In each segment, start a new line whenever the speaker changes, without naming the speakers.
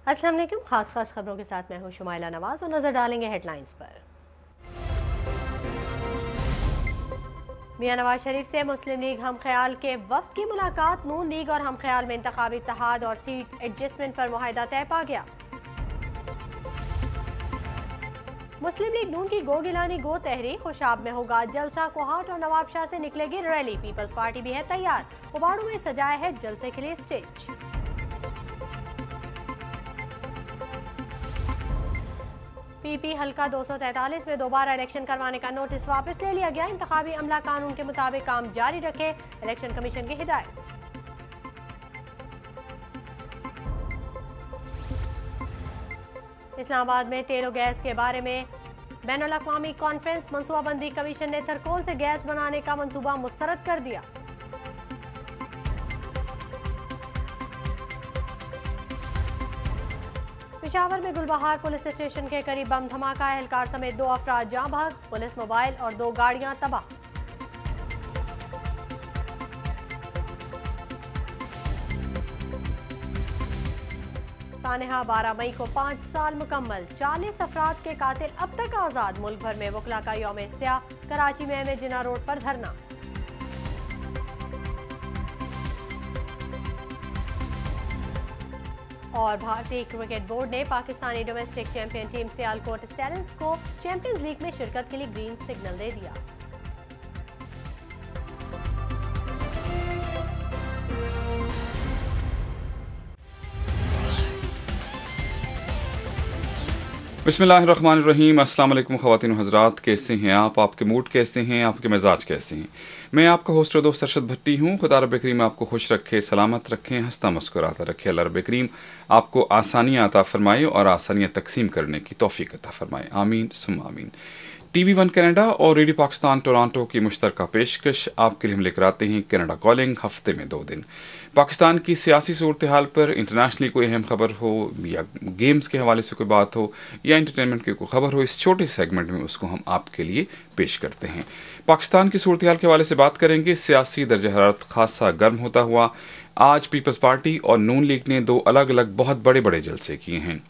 अस्सलाम वालेकुम। खास खबरों के साथ मैं हूं शुमाइला नवाज और नजर डालेंगे हेडलाइंस पर। मियां नवाज शरीफ से मुस्लिम लीग हम ख्याल के वफ्द की मुलाकात। नून लीग और हम ख्याल में इंतखाबी इत्तेहाद और सीट एडजस्टमेंट पर मुआहिदा तय पा गया। मुस्लिम लीग नून की गो गिलानी गो तहरीक खुशाब में होगा जलसा। कोहाट और नवाब शाह से निकलेगी रैली। पीपल्स पार्टी भी है तैयार। उबाड़ू में सजाया है जलसे के लिए स्टेज। पीपी हल्का 243 में दोबारा इलेक्शन करवाने का नोटिस वापस ले लिया गया। इंतखाबी अमला कानून के मुताबिक काम जारी रखे, इलेक्शन कमीशन की हिदायत। इस्लामाबाद में तेल और गैस के बारे में बैनुल अक़वामी कॉन्फ्रेंस। मनसूबाबंदी कमीशन ने थरकोल से गैस बनाने का मंसूबा मुस्तरद कर दिया। पेशावर में गुलबहार पुलिस स्टेशन के करीब बम धमाका। एहलकार समेत 2 अफराद जाँ बहक, पुलिस मोबाइल और 2 गाड़ियां तबाह। सानेहा 12 मई को 5 साल मुकम्मल। 40 अफराद के कातिल अब तक आजाद। मुल्क भर में वकला का यौम स्याह। कराची में एम जिना रोड पर धरना। और भारतीय क्रिकेट बोर्ड ने Pakistani domestic champion team Sialkot stallions को चैंपियंस लीग में शिरकत के लिए ग्रीन सिग्नल दे दिया।
बिस्मिल्लाहिर्रहमानिर्रहीम। अस्सलाम वालेकुम ख़वातीन हज़रात, कैसे हैं आप? आपके मूड कैसे हैं? आपके मिजाज कैसे हैं? मैं आपका होस्ट और दोस्त अरशद भट्टी हूँ। खुदा रब करीम आपको खुश रखे, सलामत रखें, हंसता मुस्कुराता रखे। अल्लाह रब करीम आपको आसानियाँ अता फरमाए और आसानियाँ तकसीम करने की तौफीक अता फरमाए। आमीन सुम्मा आमीन। TV1 कनाडा और रेडियो पाकिस्तान टोरंटो की मुश्तरका पेशकश आपके लिए हम लेकर आते हैं कनाडा कॉलिंग, हफ्ते में 2 दिन। पाकिस्तान की सियासी सूरत हाल पर इंटरनेशनली कोई अहम खबर हो या गेम्स के हवाले से कोई बात हो या इंटरटेनमेंट की कोई खबर हो, इस छोटे सेगमेंट में उसको हम आपके लिए पेश करते हैं। पाकिस्तान की सूरत हाल के हवाले से बात करेंगे। सियासी दर्जा हरारत खासा गर्म होता हुआ आज पीपल्स पार्टी और नून लीग ने 2 अलग अलग बहुत बड़े बड़े जलसे किए हैं।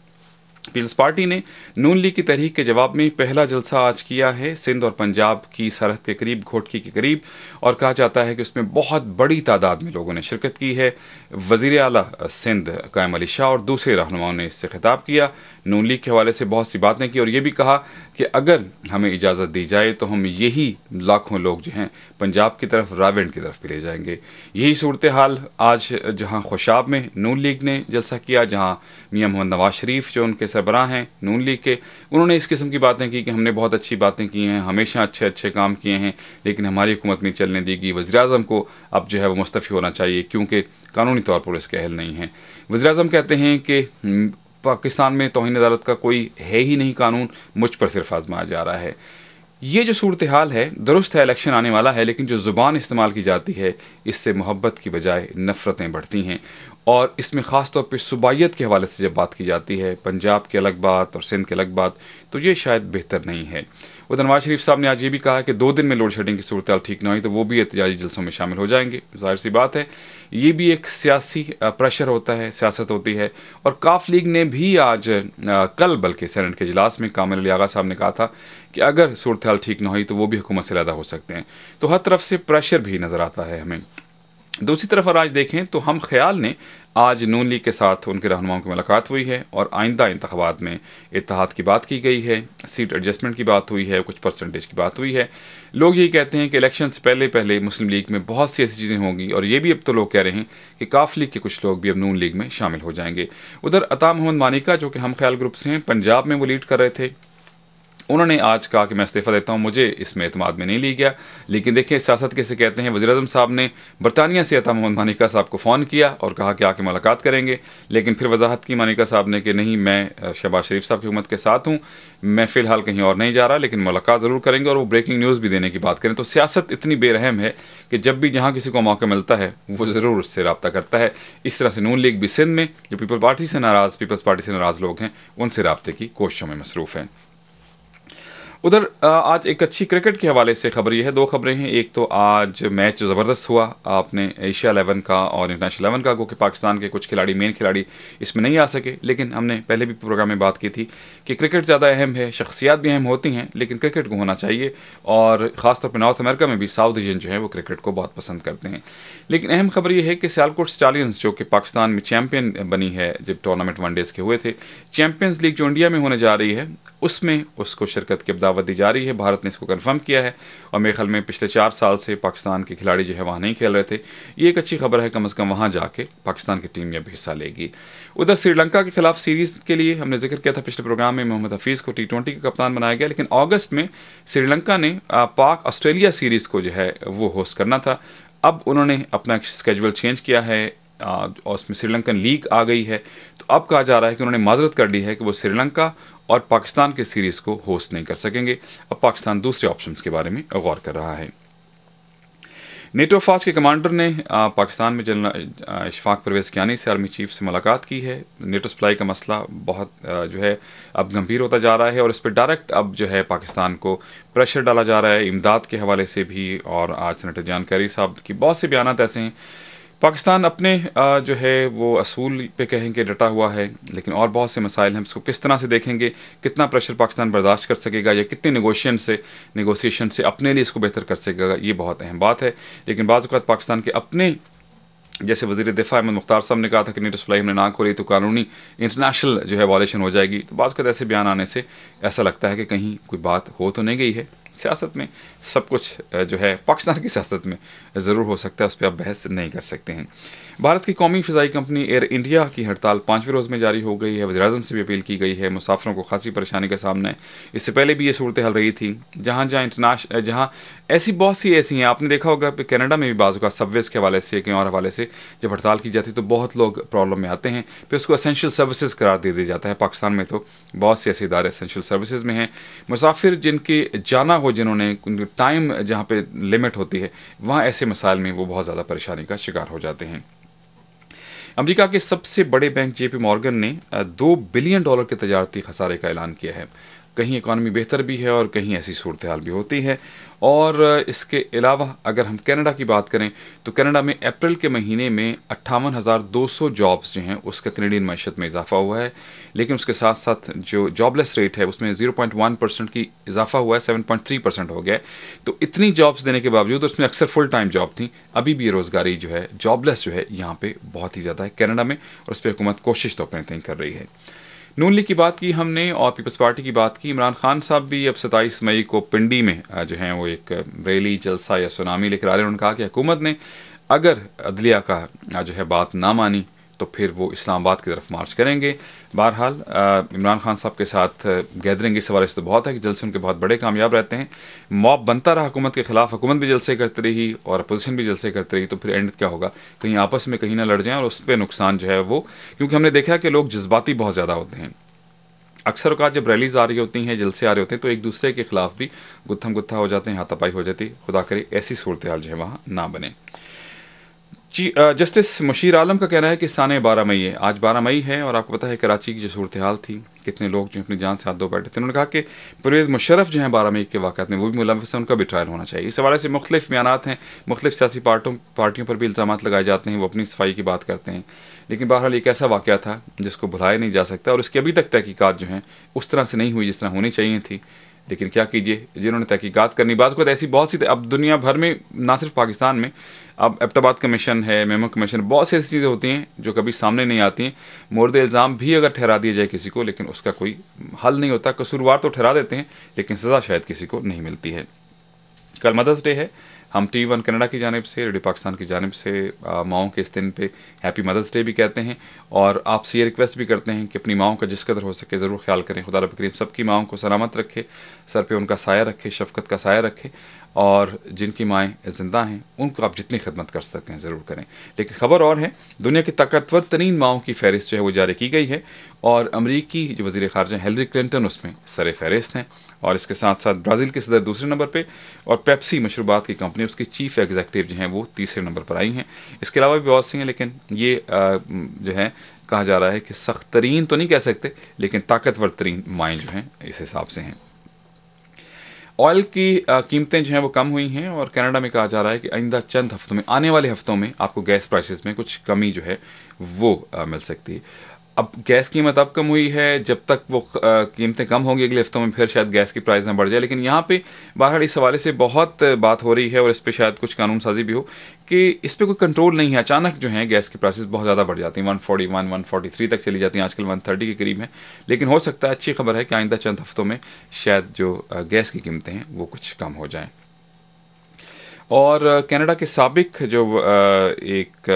पीपल्स पार्टी ने नून लीग की तहरीक के जवाब में पहला जलसा आज किया है सिंध और पंजाब की सरहद के करीब, घोटकी के करीब, और कहा जाता है कि उसमें बहुत बड़ी तादाद में लोगों ने शिरकत की है। वज़ीर आला सिंध कायम अली शाह और दूसरे रहनुमाओं ने इससे खिताब किया, नून लीग के हवाले से बहुत सी बातें की और ये भी कहा कि अगर हमें इजाज़त दी जाए तो हम यही लाखों लोग जो हैं पंजाब की तरफ, रावेंड की तरफ भी ले जाएंगे। यही सूरत हाल आज जहाँ खुशाब में नून लीग ने जलसा किया, जहाँ मियां मोहम्मद नवाज शरीफ जो उनके सरबराह हैं नून लीग के, उन्होंने इस किस्म की बातें की कि हमने बहुत अच्छी बातें की हैं, हमेशा अच्छे अच्छे काम किए हैं, लेकिन हमारी हुकूमत नहीं चलने देगी। वज़ीर-ए-आज़म को अब जो है वो मुस्तफ़ी होना चाहिए क्योंकि कानूनी तौर पर इसके अहल नहीं हैं। वज़ीर-ए-आज़म कहते हैं कि पाकिस्तान में तौहीन अदालत का कोई है ही नहीं कानून, मुझ पर सिर्फ आजमाया जा रहा है। ये जो सूरत हाल है, दुरुस्त है इलेक्शन आने वाला है, लेकिन जो ज़ुबान इस्तेमाल की जाती है इससे मोहब्बत की बजाय नफ़रतें बढ़ती हैं। और इसमें ख़ास तौर पे सूबाइयत के हवाले से जब बात की जाती है, पंजाब की अलग बात और सिंध की अलग बात, तो ये शायद बेहतर नहीं है। उधर नवाज शरीफ साहब ने आज ये भी कहा कि 2 दिन में लोड शेडिंग की सूरत हाल ठीक ना हुई तो वो भी एहतजाजी जलसों में शामिल हो जाएंगे। जाहिर सी बात है, ये भी एक सियासी प्रेशर होता है, सियासत होती है। और काफ लीग ने भी आज कल बल्कि सेनेट के इजलास में कामिल अली आगा साहब ने कहा था कि अगर सूरत हाल ठीक ना हुई तो वो भी हुकूमत से अलहदा हो सकते हैं। तो हर तरफ से प्रेशर भी नज़र आता है हमें। दूसरी तरफ अगर आज देखें तो हम ख्याल ने आज नून लीग के साथ उनके रहनुमाओं की मुलाकात हुई है और आइंदा इंतखाबात में इत्तेहाद की बात की गई है, सीट एडजस्टमेंट की बात हुई है, कुछ परसेंटेज की बात हुई है। लोग यही कहते हैं कि इलेक्शन से पहले पहले मुस्लिम लीग में बहुत सी ऐसी चीज़ें होंगी और ये भी अब तो लोग कह रहे हैं कि काफ लीग के कुछ लोग भी अब नून लीग में शामिल हो जाएंगे। उधर अता मोहम्मद मानिका जो कि हम ख्याल ग्रुप से हैं, पंजाब में वो लीड कर रहे थे, उन्होंने आज कहा कि मैं इस्तीफ़ा देता हूँ, मुझे इसमें एतमाद में नहीं ली गया। लेकिन देखिए सियासत कैसे कहते हैं। वज़ीर-ए-आज़म साहब ने बरतानिया से अता मोहम्मद मानिका साहब को फ़ोन किया और कहा कि आके मुलाकात करेंगे, लेकिन फिर वजाहत की मानिका साहब ने कि नहीं, मैं शहबाज शरीफ साहब की हुकूमत के साथ हूँ, मैं फ़िलहाल कहीं और नहीं जा रहा, लेकिन मुलाकात ज़रूर करेंगे और वो ब्रेकिंग न्यूज़ भी देने की बात करें। तो सियासत इतनी बेरहम है कि जब भी जहाँ किसी को मौका मिलता है वो ज़रूर उससे रब्ता करता है। इस तरह से नून लीग भी सिंध में जो पीपल्स पार्टी से नाराज़ लोग हैं उनसे रब्ते की कोशिशों में मसरूफ़ हैं। उधर आज एक अच्छी क्रिकेट के हवाले से खबर ये है, दो खबरें हैं। एक तो आज मैच जो ज़बरदस्त हुआ आपने एशिया 11 का और इंटरनेशनल 11 का, क्योंकि पाकिस्तान के कुछ खिलाड़ी, मेन खिलाड़ी इसमें नहीं आ सके। लेकिन हमने पहले भी प्रोग्राम में बात की थी कि क्रिकेट ज़्यादा अहम है, शख्सियात भी अहम होती हैं, लेकिन क्रिकेट को होना चाहिए। और ख़ासतौर पर नॉर्थ अमेरिका में भी साउथ एशियन जो है वो क्रिकेट को बहुत पसंद करते हैं। लेकिन अहम खबर यह है कि सियालकोट स्टालियंस जो कि पाकिस्तान में चैम्पियन बनी है जब टूर्नामेंट वनडेज़ के हुए थे, चैम्पियंस लीग जो इंडिया में होने जा रही है उसमें उसको शिरकत की दावत दी जा रही है। भारत ने इसको कंफर्म किया है और मेरे ख्याल में पिछले 4 साल से पाकिस्तान के खिलाड़ी जो है वहाँ नहीं खेल रहे थे। ये एक अच्छी खबर है, कम से कम वहाँ जाके पाकिस्तान की टीम अब हिस्सा लेगी। उधर श्रीलंका के खिलाफ सीरीज़ के लिए हमने जिक्र किया था पिछले प्रोग्राम में, मोहम्मद हफीज़ को T20 का कप्तान बनाया गया। लेकिन अगस्त में श्रीलंका ने पाक ऑस्ट्रेलिया सीरीज़ को जो है वो होस्ट करना था। अब उन्होंने अपना स्केड्यूल चेंज किया है और उसमें श्रीलंकन लीग आ गई है। तो अब कहा जा रहा है कि उन्होंने माजरत कर दी है कि वो श्रीलंका और पाकिस्तान के सीरीज़ को होस्ट नहीं कर सकेंगे। अब पाकिस्तान दूसरे ऑप्शंस के बारे में गौर कर रहा है। नेटो अफवाज के कमांडर ने पाकिस्तान में जनरल इशफाक परवेज़ कियानी से आर्मी चीफ से मुलाकात की है। नेटो सप्लाई का मसला बहुत जो है अब गंभीर होता जा रहा है और इस पर डायरेक्ट अब जो है पाकिस्तान को प्रेशर डाला जा रहा है, इमदाद के हवाले से भी। और आज सेनेटर जान कैरी साहब की बहुत से बयानात ऐसे हैं। पाकिस्तान अपने जो है वो असूल पे कहेंगे डटा हुआ है, लेकिन और बहुत से मसाइल हैं, इसको किस तरह से देखेंगे, कितना प्रेशर पाकिस्तान बर्दाश्त कर सकेगा या कितने नेगोशिएशन से अपने लिए इसको बेहतर कर सकेगा, ये बहुत अहम बात है। लेकिन बाज़ औक़ात पाकिस्तान के अपने, जैसे वज़ीर दिफा अहमद मुख्तार साहब ने कहा था कि नेटो सप्लाई हमने ना खोली तो कानूनी इंटरनेशनल जो है वायलेशन हो जाएगी। तो बाज़ औक़ात ऐसे बयान आने से ऐसा लगता है कि कहीं कोई बात हो तो नहीं गई है। सियासत में सब कुछ जो है पाकिस्तान की सियासत में ज़रूर हो सकता है, उस पर आप बहस नहीं कर सकते हैं। भारत की कौमी फ़िज़ाई कंपनी एयर इंडिया की हड़ताल 5वें रोज़ में जारी हो गई है। वज़ीर-ए-आज़म से भी अपील की गई है, मुसाफिरों को खासी परेशानी का सामना है। इससे पहले भी ये सूरत हाल रही थी, जहाँ ऐसी बहुत सी ऐसी हैं। आपने देखा होगा कि कनाडा में भी बाज़ का सबवेज के हवाले से कहीं और हवाले से जब हड़ताल की जाती है तो बहुत लोग प्रॉब्लम में आते हैं, फिर उसको एसेंशियल सर्विसेज करार दे दिया जाता है। पाकिस्तान में तो बहुत से ऐसे इदारे एसेंशियल सर्विसेज में हैं। मुसाफिर जिनके जाना हो, जिन्होंने टाइम जहाँ पे लिमिट होती है, वहाँ ऐसे मसाइल में वो बहुत ज़्यादा परेशानी का शिकार हो जाते हैं। अमेरिका के सबसे बड़े बैंक JP मॉर्गन ने $2 बिलियन के तजारती खसारे का ऐलान किया है। कहीं इकॉनमी बेहतर भी है और कहीं ऐसी सूरत हाल भी होती है। और इसके अलावा अगर हम कनाडा की बात करें तो कनाडा में अप्रैल के महीने में 58,200 जॉब्स जो हैं उसका कनेडियन मईशत में इजाफा हुआ है। लेकिन उसके साथ साथ जो जॉबलेस रेट है उसमें 0.1% की इजाफा हुआ है, 7.3% हो गया है। तो इतनी जॉब्स देने के बावजूद उसमें अक्सर फुल टाइम जॉब थी, अभी भी बेरोज़गारी जो है, जॉबलेस जो है यहाँ पे बहुत ही ज़्यादा है कनाडा में, और उस पर हुकूमत कोशिश तो अपने तय कर रही है। नून लीग की बात की हमने और पीपल्स पार्टी की बात की। इमरान खान साहब भी अब 27 मई को पिंडी में जो है वो एक रैली, जलसा या सुनामी लेकर आ रहे हैं। उन्होंने कहा कि हुकूमत ने अगर अदलिया का जो है बात ना मानी तो फिर वो इस्लामाबाद की तरफ मार्च करेंगे। बहरहाल इमरान खान साहब के साथ गैदरिंग इस हवाले से तो बहुत है कि जलसे उनके बहुत बड़े कामयाब रहते हैं। मॉब बनता रहा हुकूमत के ख़िलाफ़, हुकूमत भी जलसे करती रही और अपोजिशन भी जलसे करती रही, तो फिर एंड क्या होगा, कहीं आपस में कहीं ना लड़ जाएं और उस पर नुकसान जो है वो, क्योंकि हमने देखा कि लोग जज्बाती बहुत ज़्यादा होते हैं। अक्सर औक़ात जब रैलीज आ रही होती हैं, जलसे आ रहे होते हैं, तो एक दूसरे के खिलाफ भी गुत्थम गुत्था हो जाते हैं, हाथापाई हो जाती है। खुदा करे ऐसी सूरत हाल जो है वहाँ ना बने। जस्टिस मुशीर आलम का कहना है कि साने 12 मई है, आज 12 मई है और आपको पता है कराची की जो सूरत हाल थी, कितने लोग जो अपनी जान से हाथ धो बैठे थे। उन्होंने कहा कि परवेज़ मुशर्रफ जो हैं 12 मई के वाक़यात में वो भी मुलव्वस हैं, उनका भी ट्रायल होना चाहिए। इस हवाले से मुख्तलिफ बयानात हैं, मुख्तलिफ सियासी पार्टियों पर भी इल्ज़ाम लगाए जाते हैं, वो अपनी सफाई की बात करते हैं। लेकिन बहरहाल एक ऐसा वाक़या था जिसको भुलाया नहीं जा सकता और इसकी अभी तक तहकीकात जो हैं उस तरह से नहीं हुई जिस तरह होनी चाहिए थी। लेकिन क्या कीजिए, जिन्होंने तहकीकात करनी, बात को ऐसी बहुत सी, अब दुनिया भर में, ना सिर्फ पाकिस्तान में, अब एबटाबाद कमीशन है, मेमो कमीशन, बहुत सी ऐसी चीज़ें होती हैं जो कभी सामने नहीं आती हैं। मोर्द इल्ज़ाम भी अगर ठहरा दिया जाए किसी को, लेकिन उसका कोई हल नहीं होता। कसूरवार तो ठहरा देते हैं लेकिन सज़ा शायद किसी को नहीं मिलती है। कल मदर्स डे है, हम TV1 कनाडा की जानिब से, रेडियो पाकिस्तान की जानिब से माओं के इस दिन पे हैप्पी मदर्स डे भी कहते हैं और आपसे ये रिक्वेस्ट भी करते हैं कि अपनी माओं का जिस कदर हो सके ज़रूर ख्याल करें। खुदा रब करीम सबकी माओं को सलामत रखे, सर पे उनका साया रखे, शफ़क़त का साया रखे, और जिनकी माएँ ज़िंदा हैं उनको आप जितनी खिदमत कर सकते हैं ज़रूर करें। लेकिन ख़बर और है, दुनिया की ताकतवर तरीन माओं की फ़हरिस्त जो है वो जारी की गई है और अमरीकी जो वज़ीर ख़ारजा हिलरी क्लिंटन उसमें सर फ़हरिस्त हैं, और इसके साथ साथ ब्राज़ील के सदर दूसरे नंबर पे और पेप्सी मशरूबात की कंपनी उसकी चीफ एग्जीक्यूटिव जो हैं वो तीसरे नंबर पर आई हैं। इसके अलावा भी बहुत सी हैं, लेकिन ये जो है कहा जा रहा है कि सख्त तरीन तो नहीं कह सकते, लेकिन ताकतवर तरीन माएँ जो हैं इस हिसाब से हैं। ऑयल की कीमतें जो हैं वो कम हुई हैं और कनाडा में कहा जा रहा है कि आइंदा चंद हफ्तों में, आने वाले हफ्तों में आपको गैस प्राइसेस में कुछ कमी जो है वो मिल सकती है। अब गैस कीमत अब कम हुई है, जब तक वो कीमतें कम होंगी अगले हफ्तों में फिर शायद गैस की प्राइस ना बढ़ जाए। लेकिन यहाँ पे बाहर इस हवाले से बहुत बात हो रही है और इस पर शायद कुछ कानून साजी भी हो कि इस पर कोई कंट्रोल नहीं है। अचानक जो है गैस की प्राइसेस बहुत ज़्यादा बढ़ जाती हैं, 141, 143 तक चली जाती हैं, आजकल 130 के करीब है। लेकिन हो सकता है, अच्छी खबर है कि आइंदा चंद हफ्तों में शायद जो गैस की कीमतें हैं वो कुछ कम हो जाएँ। और कनाडा के साबिक जो एक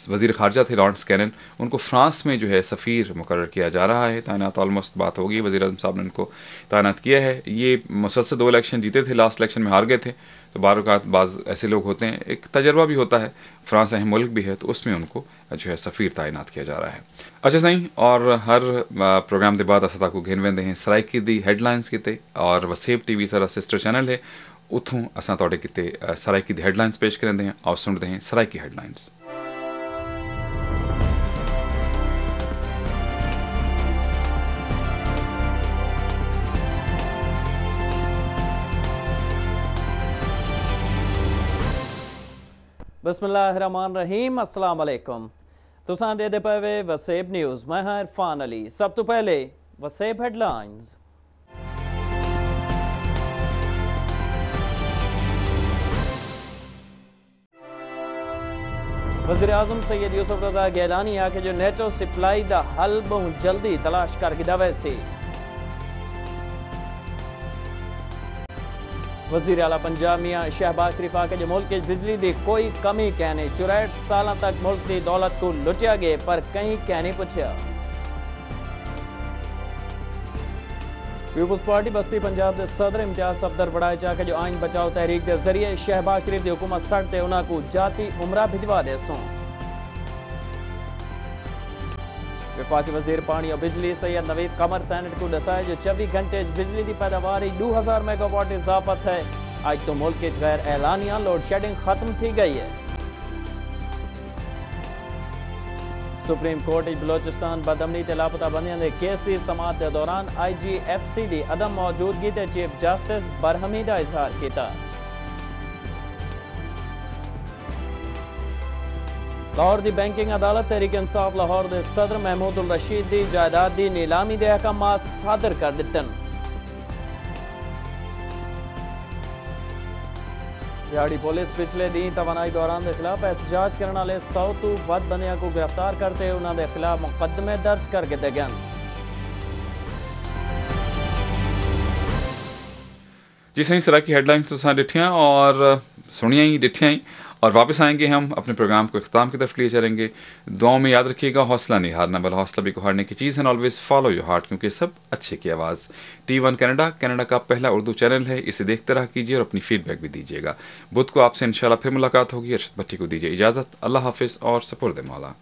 वज़ीर ख़ारजा थे लॉरेंस कैनन, उनको फ़्रांस में जो है सफ़ीर मुकर्रर किया जा रहा है। तैनात ऑलमोस्ट बात होगी, वज़ीर आज़म साहब ने उनको तैनात किया है। ये मुसलसल 2 इलेक्शन जीते थे, लास्ट इलेक्शन में हार गए थे। तो बाज़ ऐसे लोग होते हैं, एक तजर्बा भी होता है, फ़्रांस अहम मुल्क भी है, तो उसमें उनको जो है सफ़ीर तैनात किया जा रहा है। अच्छा सही, और हर प्रोग्राम के बाद अस तक घेन वेंदे हैं सराइकी दी हेडलाइंस किते, और वसेब टीवी सारा सिस्टर चैनल है, उतों असां तुहाडे किते सराइकी दी हेडलाइंस पेश करेंदे हैं। और सुनते हैं सराइकी हेडलाइंस।
बिस्मिल्लाहिर्रहमानिर्रहीम, अस्सलाम वालेकुम। तुसां दे पवे वसेब न्यूज़, मैं हां इरफान अली। सब तो पहले वसेब हेडलाइंस। वज़ीर आज़म सैयद यूसुफ रज़ा गैलानी आके जो नेटो सप्लाई दा हल बहुत जल्दी तलाश करके दवे से। वज़ीर आला पंजाब मियां शहबाज शरीफ आके जो मुल्क की बिजली दी कोई कमी कहने, 64 साल तक मुल्क की दौलत को लुटिया गए पर कहीं कहने पूछा। पीपुल्स पार्टी बस्ती पंजाब के सदर इम्तियाज सफदर बड़ाए जाके जो आइन बचाओ तहरीक के जरिए शहबाज शरीफ की हुकूमत सड़ते उन्होंने को जाती उमरा भिजवा दे सों। विफाकी वजीर पानी और बिजली सैयद नवीद कमर सैनेट को दसाए जो 24 घंटे बिजली की पैदावार 2000 मेगावाट इजाफत है। आज तो मुल्क के गैर एलानिया लोड शेडिंग खत्म की गई है। सुप्रीम कोर्ट बलोचिस्तान बदमनी ते लापता बंदियां दे केस की समाअत के दौरान IGFC की अदम मौजूदगी ते चीफ जस्टिस बरहमी का इजहार किया। लाहौर की बैंकिंग अदालत तहरीक इंसाफ लाहौर के सदर महमूद उल रशीद की जायदाद की नीलामी के अहकाम सादर कर दितन। बिहाड़ी पुलिस पिछले दिन तवानाई दौरान के खिलाफ एहतजाज करने वाले 100 तो वध बंदियां को गिरफ्तार करते उन्होंने खिलाफ मुकदमे दर्ज करके दे गए।
जी सही, सरा की हेडलाइंस तो डिठियाँ और सुनिया ही डिठियाँ ही, और वापस आएंगे हम अपने प्रोग्राम को इख्तिताम की तरफ लिए चलेंगे। दुआओं में याद रखिएगा, हौसला नहीं हारना, बल हौसला भी को हारने की चीज़ है। ऑलवेज फॉलो योर हार्ट, क्योंकि सब अच्छे की आवाज़। T1 कनाडा, कनाडा का पहला उर्दू चैनल है, इसे देखते रहा कीजिए और अपनी फीडबैक भी दीजिएगा। बुध को आपसे इंशाल्लाह फिर मुलाकात होगी। अरशद भट्टी को दीजिए इजाज़त। अल्लाह हाफिज़ और सपुर्द मौला।